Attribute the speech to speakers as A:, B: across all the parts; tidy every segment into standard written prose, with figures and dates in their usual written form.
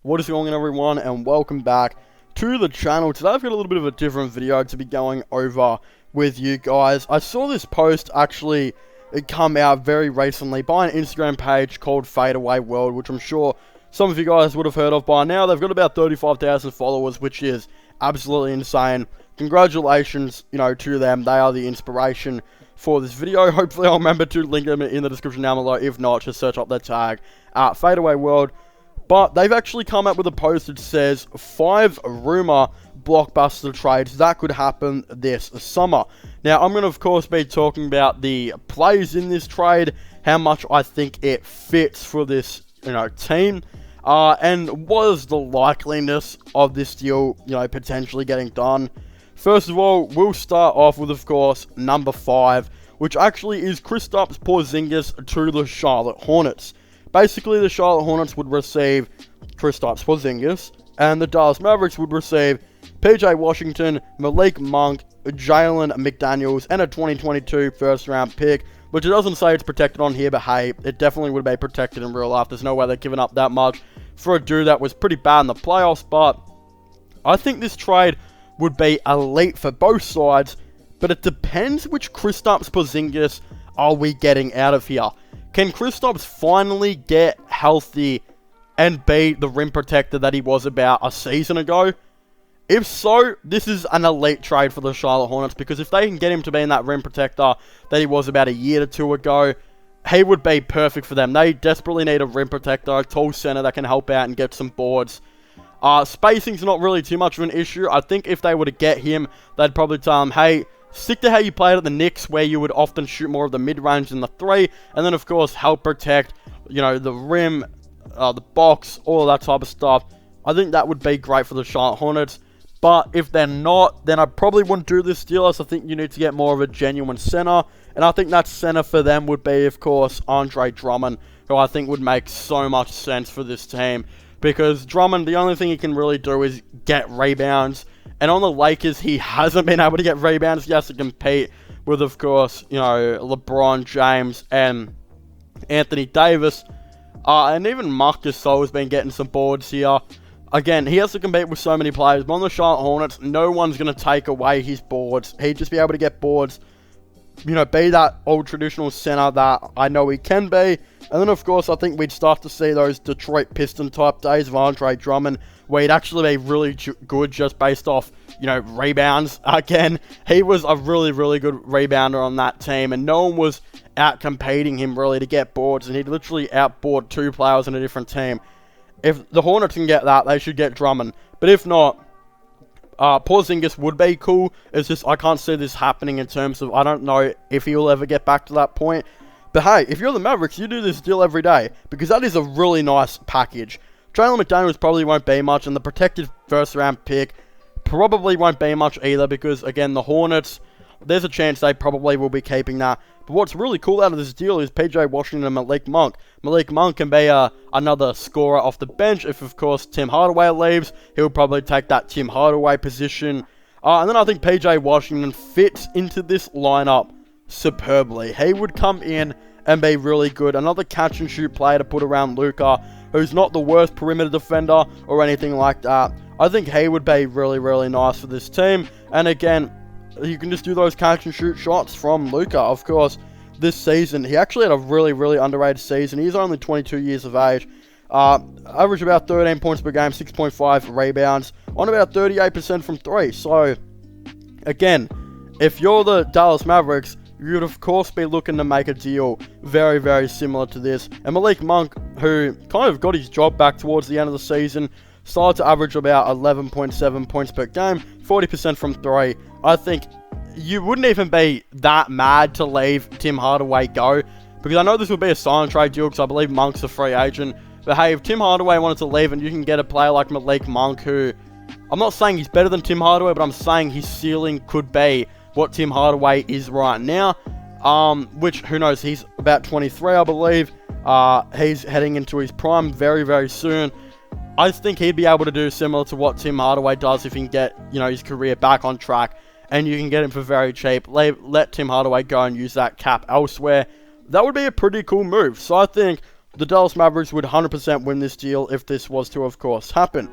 A: What is going on, everyone, and welcome back to the channel. Today I've got a little bit of a different video to be going over with you guys. I saw this post actually come out very recently by an Instagram page called Fadeaway World, which I'm sure some of you guys would have heard of by now. They've got about 35,000 followers, which is absolutely insane. Congratulations, to them. They are the inspiration for this video. Hopefully I'll remember to link them in the description down below. If not, just search up their tag at Fadeaway World. But they've actually come up with a post that says 5 rumor blockbuster trades that could happen this summer. Now, I'm going to, of course, be talking about the plays in this trade, how much I think it fits for this, team, and what is the likeliness of this deal, potentially getting done. First of all, we'll start off with, of course, number 5, which actually is Kristaps Porzingis to the Charlotte Hornets. Basically, the Charlotte Hornets would receive Kristaps Porzingis, and the Dallas Mavericks would receive PJ Washington, Malik Monk, Jalen McDaniels, and a 2022 first-round pick, which it doesn't say it's protected on here, but hey, it definitely would be protected in real life. There's no way they're giving up that much for a dude that was pretty bad in the playoffs, but I think this trade would be elite for both sides, but it depends which Kristaps Porzingis are we getting out of here. Can Kristaps finally get healthy and be the rim protector that he was about a season ago? If so, this is an elite trade for the Charlotte Hornets, because if they can get him to be in that rim protector that he was about a year or two ago, he would be perfect for them. They desperately need a rim protector, a tall center that can help out and get some boards. Spacing's not really too much of an issue. I think if they were to get him, they'd probably tell him, hey, stick to how you played at the Knicks, where you would often shoot more of the mid-range than the 3, and then, of course, help protect, the rim, the box, all of that type of stuff. I think that would be great for the Charlotte Hornets, but if they're not, then I probably wouldn't do this deal, as I think you need to get more of a genuine center, and I think that center for them would be, of course, Andre Drummond, who I think would make so much sense for this team, because Drummond, the only thing he can really do is get rebounds. And on the Lakers, he hasn't been able to get rebounds. He has to compete with, of course, LeBron James and Anthony Davis. And even Marc Gasol has been getting some boards here. Again, he has to compete with so many players. But on the Charlotte Hornets, no one's going to take away his boards. He'd just be able to get boards. Be that old traditional center that I know he can be. And then, of course, I think we'd start to see those Detroit Piston type days of Andre Drummond, where he'd actually be really good just based off, rebounds. Again, he was a really, really good rebounder on that team, and no one was out-competing him really to get boards, and he'd literally outboard 2 players in a different team. If the Hornets can get that, they should get Drummond. But if not, Porzingis would be cool. It's just I can't see this happening in terms of, I don't know if he'll ever get back to that point. But hey, if you're the Mavericks, you do this deal every day, because that is a really nice package. Jalen McDaniels probably won't be much, and the protected first-round pick probably won't be much either, because, again, the Hornets, there's a chance they probably will be keeping that. But what's really cool out of this deal is PJ Washington and Malik Monk. Malik Monk can be another scorer off the bench. If, of course, Tim Hardaway leaves, he'll probably take that Tim Hardaway position. And then I think PJ Washington fits into this lineup superbly. He would come in and be really good. Another catch-and-shoot player to put around Luka, who's not the worst perimeter defender or anything like that. I think he would be really, really nice for this team. And again, you can just do those catch-and-shoot shots from Luka. Of course, this season, he actually had a really, really underrated season. He's only 22 years of age. Average about 13 points per game, 6.5 rebounds, on about 38% from 3. So, again, if you're the Dallas Mavericks, you'd of course be looking to make a deal very, very similar to this. And Malik Monk, who kind of got his job back towards the end of the season, started to average about 11.7 points per game, 40% from 3. I think you wouldn't even be that mad to leave Tim Hardaway go, because I know this would be a sign trade deal, because I believe Monk's a free agent. But hey, if Tim Hardaway wanted to leave and you can get a player like Malik Monk, who, I'm not saying he's better than Tim Hardaway, but I'm saying his ceiling could be what Tim Hardaway is right now, which, who knows, he's about 23, I believe. He's heading into his prime very, very soon. I think he'd be able to do similar to what Tim Hardaway does if he can get, his career back on track, and you can get him for very cheap. Let Tim Hardaway go and use that cap elsewhere. That would be a pretty cool move. So I think The Dallas Mavericks would 100% win this deal if this was to, of course, happen.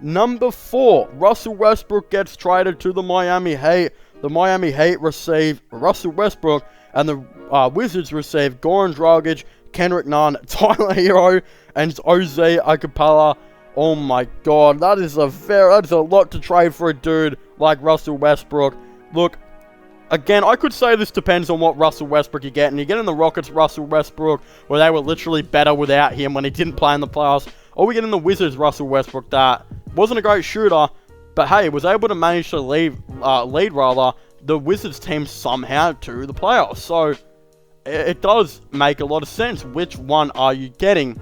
A: Number 4, Russell Westbrook gets traded to the Miami Heat. The Miami Heat receive Russell Westbrook, and the Wizards receive Goran Dragic, Kendrick Nunn, Tyler Hero, and Jose Acapella. Oh my god, that is a lot to trade for a dude like Russell Westbrook. Look, again, I could say this depends on what Russell Westbrook you get. And you get in the Rockets Russell Westbrook, where they were literally better without him when he didn't play in the playoffs. Or we get in the Wizards Russell Westbrook that wasn't a great shooter, but hey, was able to manage to lead the Wizards team somehow to the playoffs. So it does make a lot of sense. Which one are you getting?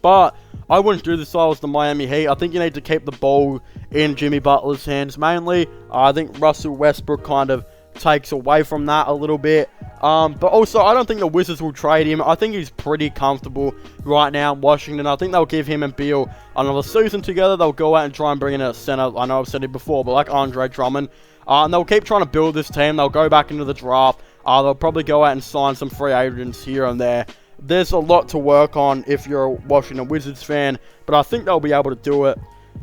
A: But I wouldn't do this if I was the Miami Heat. I think you need to keep the ball in Jimmy Butler's hands mainly. I think Russell Westbrook kind of takes away from that a little bit. But also, I don't think the Wizards will trade him. I think he's pretty comfortable right now in Washington. I think they'll give him and Beal another season together. They'll go out and try and bring in a center. I know I've said it before, but like Andre Drummond. And they'll keep trying to build this team. They'll go back into the draft. They'll probably go out and sign some free agents here and there. There's a lot to work on if you're a Washington Wizards fan, but I think they'll be able to do it.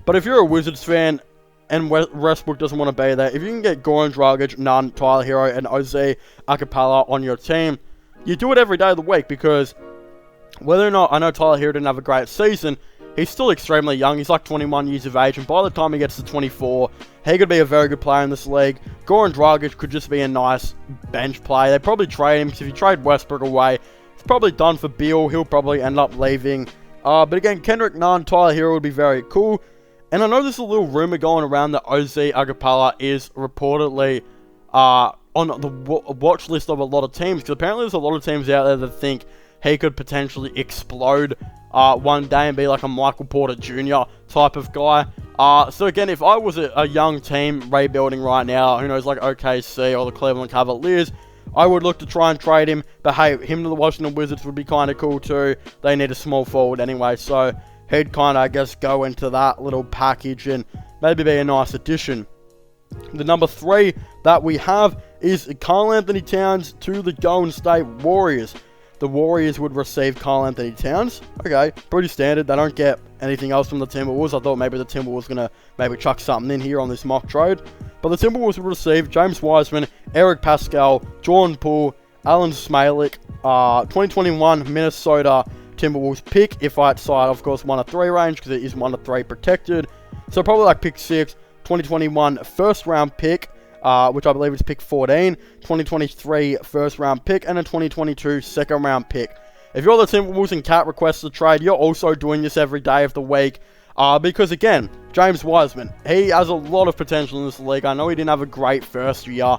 A: But if you're a Wizards fan and Westbrook doesn't want to be there, if you can get Goran Dragic, Nunn, Tyler Hero, and Jose Acapella on your team, you do it every day of the week, because whether or not, I know Tyler Hero didn't have a great season, he's still extremely young. He's like 21 years of age, and by the time he gets to 24, he could be a very good player in this league. Goran Dragic could just be a nice bench player. They'd probably trade him, because if you trade Westbrook away, it's probably done for Beal. He'll probably end up leaving. But again, Kendrick Nunn, Tyler Hero would be very cool. And I know there's a little rumor going around that Jose Acapella is reportedly on the watch list of a lot of teams, because apparently there's a lot of teams out there that think he could potentially explode one day and be like a Michael Porter Jr. type of guy. So again, if I was a young team rebuilding right now, who knows, like OKC or the Cleveland Cavaliers, I would look to try and trade him. But hey, him to the Washington Wizards would be kind of cool too. They need a small forward anyway, so he'd kind of, I guess, go into that little package and maybe be a nice addition. The number 3 that we have is Karl-Anthony Towns to the Golden State Warriors. The Warriors would receive Karl-Anthony Towns. Okay, pretty standard. They don't get anything else from the Timberwolves. I thought maybe the Timberwolves going to maybe chuck something in here on this mock trade. But the Timberwolves would receive James Wiseman, Eric Pascal, Jordan Poole, Alan Smalek, 2021 Minnesota Timberwolves pick, if I decide, of course, 1 of 3 range, because it is 1 of 3 protected. So probably like pick 6, 2021 first round pick, which I believe is pick 14, 2023 first round pick, and a 2022 second round pick. If you're the Timberwolves and Cat requests a trade, you're also doing this every day of the week. Because again, James Wiseman, he has a lot of potential in this league. I know he didn't have a great first year,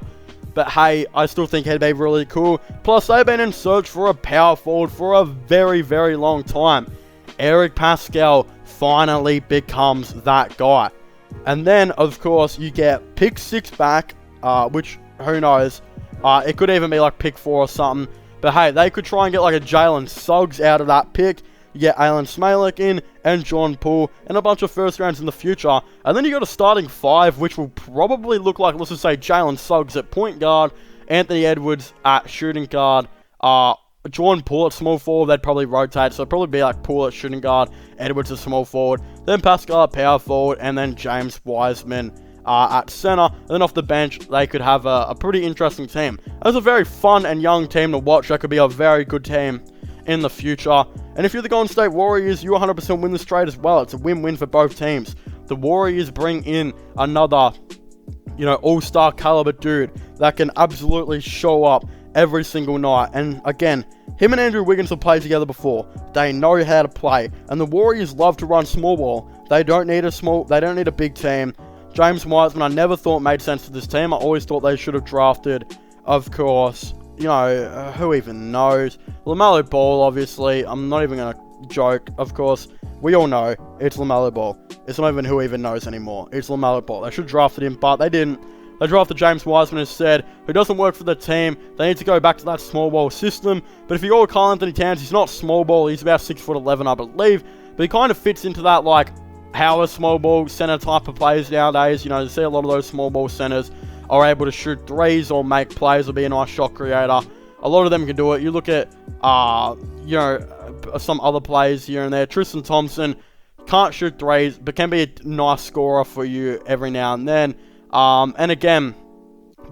A: but hey, I still think he'd be really cool. Plus, they've been in search for a power forward for a very, very long time. Eric Pascal finally becomes that guy. And then, of course, you get pick 6 back, which, who knows, it could even be like pick 4 or something. But hey, they could try and get like a Jalen Suggs out of that pick. You get Alan Smalek in, and John Poole, and a bunch of first rounds in the future. And then you got a starting 5, which will probably look like, let's just say, Jalen Suggs at point guard, Anthony Edwards at shooting guard, Jordan Poole at small forward. They'd probably rotate, so it'd probably be like Poole at shooting guard, Edwards at small forward, then Pascal at power forward, and then James Wiseman at center. And then off the bench, they could have a pretty interesting team. That's a very fun and young team to watch. That could be a very good team in the future. And if you're the Golden State Warriors, you 100% win this trade as well. It's a win-win for both teams. The Warriors bring in another, all-star caliber dude that can absolutely show up every single night. And again, him and Andrew Wiggins have played together before. They know how to play. And the Warriors love to run small ball. They don't need a big team. James Wiseman, I never thought made sense to this team. I always thought they should have drafted, of course, who even knows? LaMelo Ball, obviously. I'm not even going to joke. Of course, we all know it's LaMelo Ball. It's not even who even knows anymore. It's LaMelo Ball. They should have drafted him, but they didn't. They drafted James Wiseman instead, who doesn't work for the team. They need to go back to that small ball system. But if you go with Karl-Anthony Towns, he's not small ball. He's about 6'11", I believe. But he kind of fits into that, like, Howard small ball center type of players nowadays. You see a lot of those small ball centers are able to shoot threes or make plays or be a nice shot creator. A lot of them can do it. You look at, you know, some other players here and there. Tristan Thompson can't shoot threes, but can be a nice scorer for you every now and then. And again,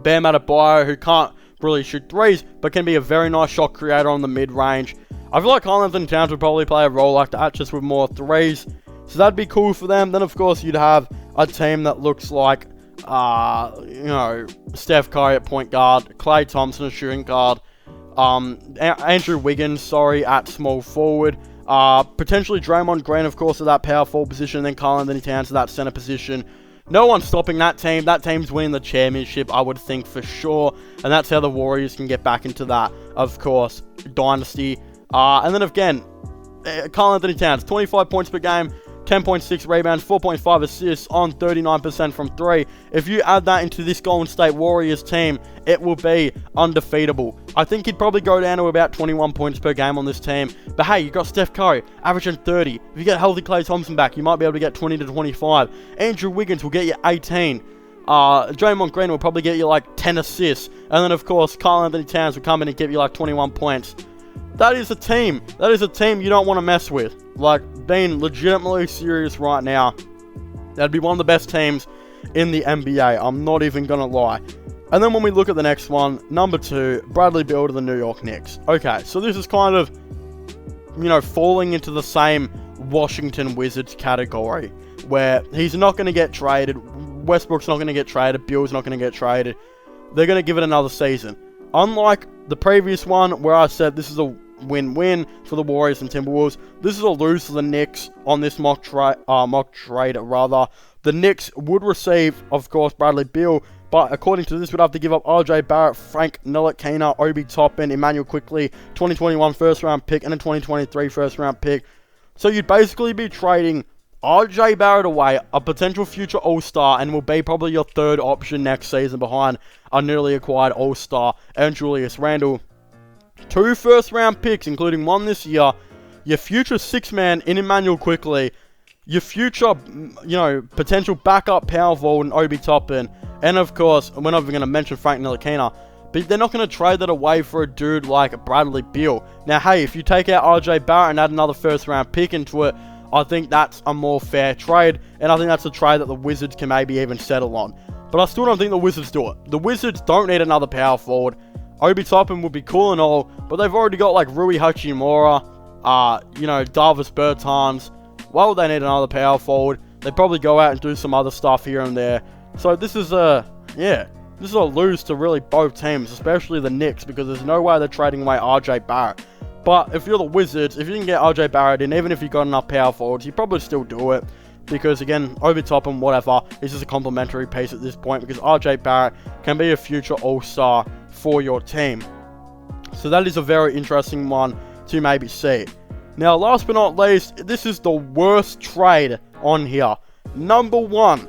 A: Bam Adebayo, who can't really shoot threes, but can be a very nice shot creator on the mid-range. I feel like Karl-Anthony Towns would probably play a role like that, just with more threes. So that'd be cool for them. Then, of course, you'd have a team that looks like, you know, Steph Curry at point guard, Klay Thompson at shooting guard, Andrew Wiggins, at small forward, potentially Draymond Green, of course, at that power forward position, and then Karl-Anthony Towns at that center position. No one's stopping that team. That team's winning the championship, I would think, for sure. And that's how the Warriors can get back into that, of course, dynasty. And then again, Karl-Anthony Towns, 25 points per game, 10.6 rebounds, 4.5 assists on 39% from 3. If you add that into this Golden State Warriors team, it will be undefeatable. I think he'd probably go down to about 21 points per game on this team. But hey, you got Steph Curry, averaging 30. If you get healthy Klay Thompson back, you might be able to get 20 to 25. Andrew Wiggins will get you 18. Draymond Green will probably get you like 10 assists. And then, of course, Karl-Anthony Towns will come in and give you like 21 points. That is a team. That is a team you don't want to mess with. Like, being legitimately serious right now, that'd be one of the best teams in the NBA. I'm not even going to lie. And then when we look at the next one, number 2, Bradley Beal to the New York Knicks. Okay, so this is kind of, you know, falling into the same Washington Wizards category, where he's not going to get traded. Westbrook's not going to get traded. Beal's not going to get traded. They're going to give it another season. Unlike the previous one, where I said this is a win-win for the Warriors and Timberwolves, this is a lose for the Knicks on this mock trade. The Knicks would receive, of course, Bradley Beal, but according to this, would have to give up RJ Barrett, Frank Ntilikina, Obi Toppin, Emmanuel Quickley, 2021 first-round pick, and a 2023 first-round pick. So you'd basically be trading RJ Barrett away, a potential future All-Star, and will be probably your third option next season behind a newly acquired All-Star and Julius Randle. 2 first-round picks, including one this year, your future 6-man in Emmanuel Quickley, your future, you know, potential backup power forward in Obi Toppin, and of course, we're not even going to mention Frank Ntilikina, but they're not going to trade that away for a dude like Bradley Beal. Now, hey, if you take out RJ Barrett and add another first-round pick into it, I think that's a more fair trade, and I think that's a trade that the Wizards can maybe even settle on. But I still don't think the Wizards do it. The Wizards don't need another power forward. Obi Toppin would be cool and all, but they've already got like Rui Hachimura, you know, Davis Bertans. Why would they need another power forward? They'd probably go out and do some other stuff here and there. So this is a lose to really both teams, especially the Knicks, because there's no way they're trading away RJ Barrett. But if you're the Wizards, if you can get RJ Barrett in, even if you've got enough power forwards, you probably still do it. Because again, Obi Toppin, whatever, is just a complimentary piece at this point, because RJ Barrett can be a future All-Star for your team. So that is a very interesting one to maybe see. Now, last but not least, this is the worst trade on here. Number 1,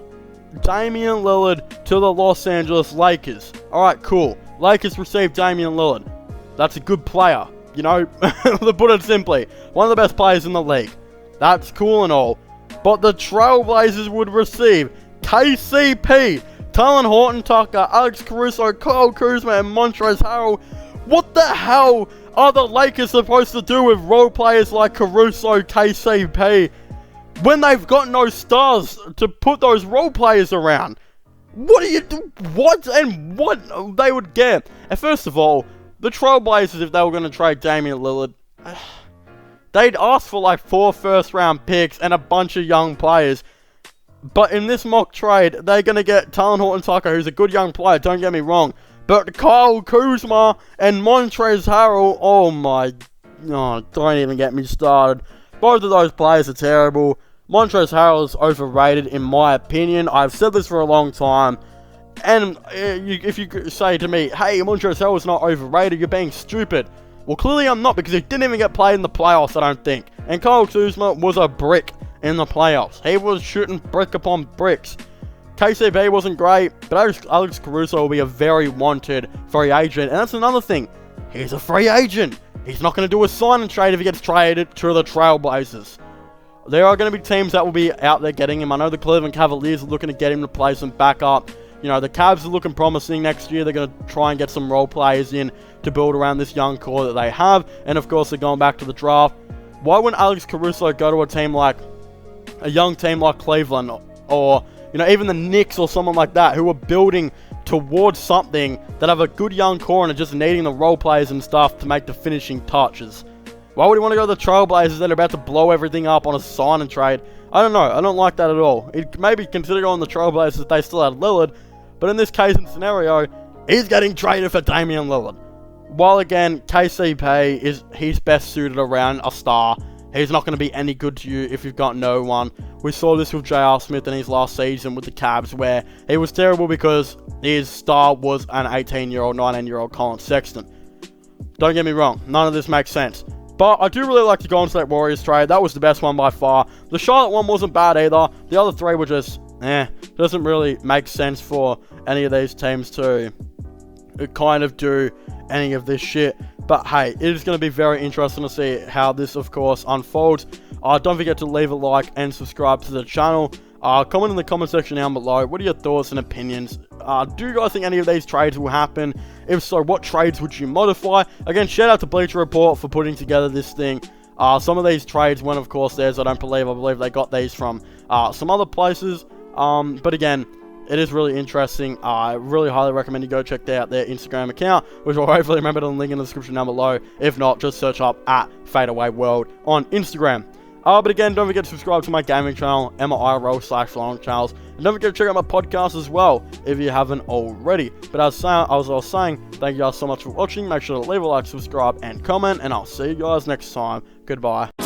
A: Damian Lillard to the Los Angeles Lakers. Alright, cool. Lakers received Damian Lillard. That's a good player, you know, to put it simply. One of the best players in the league. That's cool and all. But the Trailblazers would receive KCP, Talon Horton-Tucker, Alex Caruso, Kyle Kuzma, and Montrezl Harrell. What the hell are the Lakers supposed to do with role players like Caruso, KCP, when they've got no stars to put those role players around? What do you do? What and what they would get? And first of all, the Trailblazers, if they were going to trade Damian Lillard, they'd ask for like 4 first-round picks and a bunch of young players. But in this mock trade, they're going to get Talon Horton-Tucker, who's a good young player, don't get me wrong. But Kyle Kuzma and Montrezl Harrell, oh my, don't even get me started. Both of those players are terrible. Montrezl Harrell is overrated in my opinion. I've said this for a long time. And if you say to me, hey, Montrezl Harrell is not overrated, you're being stupid. Well, clearly I'm not, because he didn't even get played in the playoffs, I don't think. And Kyle Kuzma was a brick in the playoffs. He was shooting brick upon bricks. KCP wasn't great, but Alex Caruso will be a very wanted free agent. And that's another thing. He's a free agent. He's not going to do a sign and trade if he gets traded to the Trailblazers. There are going to be teams that will be out there getting him. I know the Cleveland Cavaliers are looking to get him to play some backup. You know, the Cavs are looking promising next year. They're going to try and get some role players in to build around this young core that they have. And, of course, they're going back to the draft. Why wouldn't Alex Caruso go to a young team like Cleveland or, you know, even the Knicks or someone like that who are building towards something that have a good young core and are just needing the role players and stuff to make the finishing touches? Why would he want to go to the Trailblazers that are about to blow everything up on a sign and trade? I don't know. I don't like that at all. It maybe consider going the Trailblazers if they still had Lillard, but in this case and scenario, he's getting traded for Damian Lillard. While again, KCP he's best suited around a star. He's not going to be any good to you if you've got no one. We saw this with J.R. Smith in his last season with the Cavs, where he was terrible because his star was an 18-year-old, 19-year-old Colin Sexton. Don't get me wrong, none of this makes sense. But I do really like the Golden State Warriors trade. That was the best one by far. The Charlotte one wasn't bad either. The other three were just, doesn't really make sense for any of these teams to kind of do any of this shit. But hey, it is going to be very interesting to see how this, of course, unfolds. Don't forget to leave a like and subscribe to the channel. Comment in the comment section down below. What are your thoughts and opinions? Do you guys think any of these trades will happen? If so, what trades would you modify? Again, shout out to Bleacher Report for putting together this thing. Some of these trades weren't, of course, theirs. I believe they got these from some other places. But again, it is really interesting. I really highly recommend you go check out their Instagram account, which I'll hopefully remember to link in the description down below. If not, just search up at Fadeaway World on Instagram. But again, don't forget to subscribe to my gaming channel, MIRL/Long Channels. And don't forget to check out my podcast as well, if you haven't already. But as I was saying, thank you guys so much for watching. Make sure to leave a like, subscribe, and comment. And I'll see you guys next time. Goodbye.